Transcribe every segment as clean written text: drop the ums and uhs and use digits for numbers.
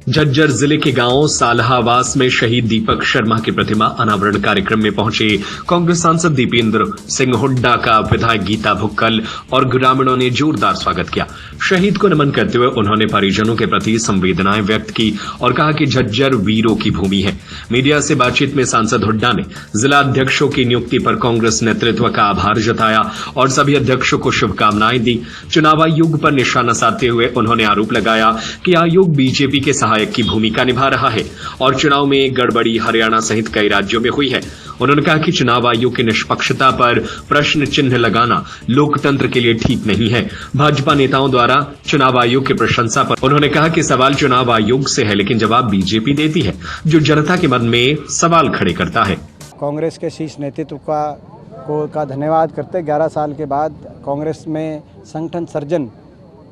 झज्जर जिले के गांव साल्हावास में शहीद दीपक शर्मा की प्रतिमा अनावरण कार्यक्रम में पहुंचे कांग्रेस सांसद दीपेंद्र सिंह हुड्डा का विधायक गीता भुक्कल और ग्रामीणों ने जोरदार स्वागत किया। शहीद को नमन करते हुए उन्होंने परिजनों के प्रति संवेदनाएं व्यक्त की और कहा कि झज्जर वीरों की भूमि है। मीडिया से बातचीत में सांसद हुड्डा ने जिला अध्यक्षों की नियुक्ति पर कांग्रेस नेतृत्व का आभार जताया और सभी अध्यक्षों को शुभकामनाएं दी। चुनाव आयोग पर निशाना साधते हुए उन्होंने आरोप लगाया कि आयोग बीजेपी के सहायक की भूमिका निभा रहा है और चुनाव में गड़बड़ी हरियाणा सहित कई राज्यों में हुई है। उन्होंने कहा कि चुनाव आयोग की निष्पक्षता पर प्रश्न चिन्ह लगाना लोकतंत्र के लिए ठीक नहीं है। भाजपा नेताओं द्वारा चुनाव आयोग की प्रशंसा पर उन्होंने कहा कि सवाल चुनाव आयोग से है, लेकिन जवाब बीजेपी देती है, जो जनता के मन में सवाल खड़े करता है। कांग्रेस के शीर्ष नेतृत्व का धन्यवाद करते 11 साल के बाद कांग्रेस में संगठन सर्जन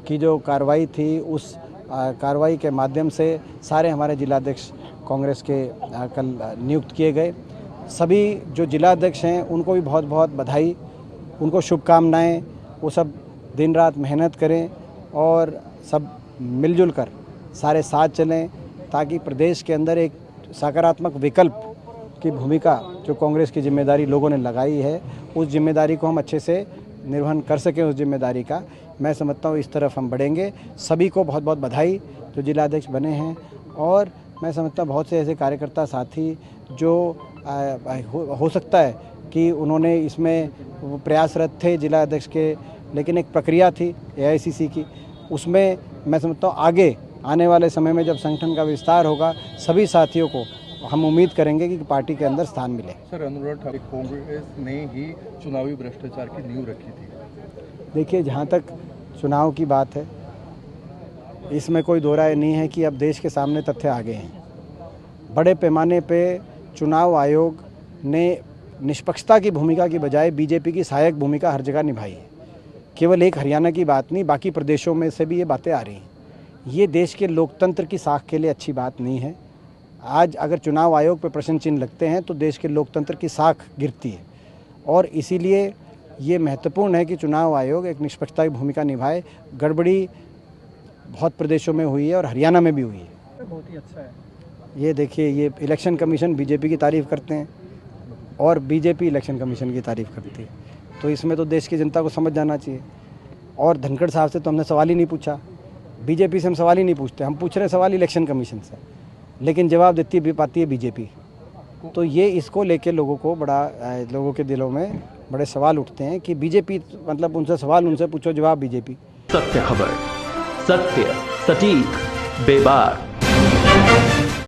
की जो कार्रवाई थी, उस कार्रवाई के माध्यम से सारे हमारे जिलाध्यक्ष कांग्रेस के कल नियुक्त किए गए। सभी जो जिलाध्यक्ष हैं उनको भी बहुत बहुत बधाई, उनको शुभकामनाएं। वो सब दिन रात मेहनत करें और सब मिलजुल कर सारे साथ चलें, ताकि प्रदेश के अंदर एक सकारात्मक विकल्प की भूमिका जो कांग्रेस की जिम्मेदारी लोगों ने लगाई है, उस जिम्मेदारी को हम अच्छे से निर्वहन कर सकें। उस जिम्मेदारी का मैं समझता हूँ इस तरफ हम बढ़ेंगे। सभी को बहुत बहुत बधाई जो जिलाध्यक्ष बने हैं, और मैं समझता हूँ बहुत से ऐसे कार्यकर्ता साथी जो हो सकता है कि उन्होंने इसमें प्रयासरत थे जिला अध्यक्ष के, लेकिन एक प्रक्रिया थी एआईसीसी की, उसमें मैं समझता हूँ आगे आने वाले समय में जब संगठन का विस्तार होगा, सभी साथियों को हम उम्मीद करेंगे कि पार्टी के अंदर स्थान मिले। सर, अनुराग ठाकुर, कांग्रेस ने ही चुनावी भ्रष्टाचार की नींव रखी थी। देखिए, जहाँ तक चुनाव की बात है, इसमें कोई दो राय नहीं है कि अब देश के सामने तथ्य आ गए हैं। बड़े पैमाने पे चुनाव आयोग ने निष्पक्षता की भूमिका की बजाय बीजेपी की सहायक भूमिका हर जगह निभाई है। केवल एक हरियाणा की बात नहीं, बाकी प्रदेशों में से भी ये बातें आ रही हैं। ये देश के लोकतंत्र की साख के लिए अच्छी बात नहीं है। आज अगर चुनाव आयोग पर प्रश्न चिन्ह लगते हैं तो देश के लोकतंत्र की साख गिरती है, और इसीलिए ये महत्वपूर्ण है कि चुनाव आयोग एक निष्पक्षता की भूमिका निभाए। गड़बड़ी बहुत प्रदेशों में हुई है और हरियाणा में भी हुई है। बहुत ही अच्छा है। ये देखिए, ये इलेक्शन कमीशन बीजेपी की तारीफ़ करते हैं और बीजेपी इलेक्शन कमीशन की तारीफ़ करती है, तो इसमें तो देश की जनता को समझ जाना चाहिए। और धनखड़ साहब से तो हमने सवाल ही नहीं पूछा, बीजेपी से हम सवाल ही नहीं पूछते, हम पूछ रहे हैं सवाल इलेक्शन कमीशन से, लेकिन जवाब देती भी पाती है बीजेपी। तो ये इसको लेके लोगों के दिलों में बड़े सवाल उठते हैं कि बीजेपी, मतलब उनसे सवाल उनसे पूछो, जवाब बीजेपी। सत्य खबर, सत्य, सटीक, बेबाक।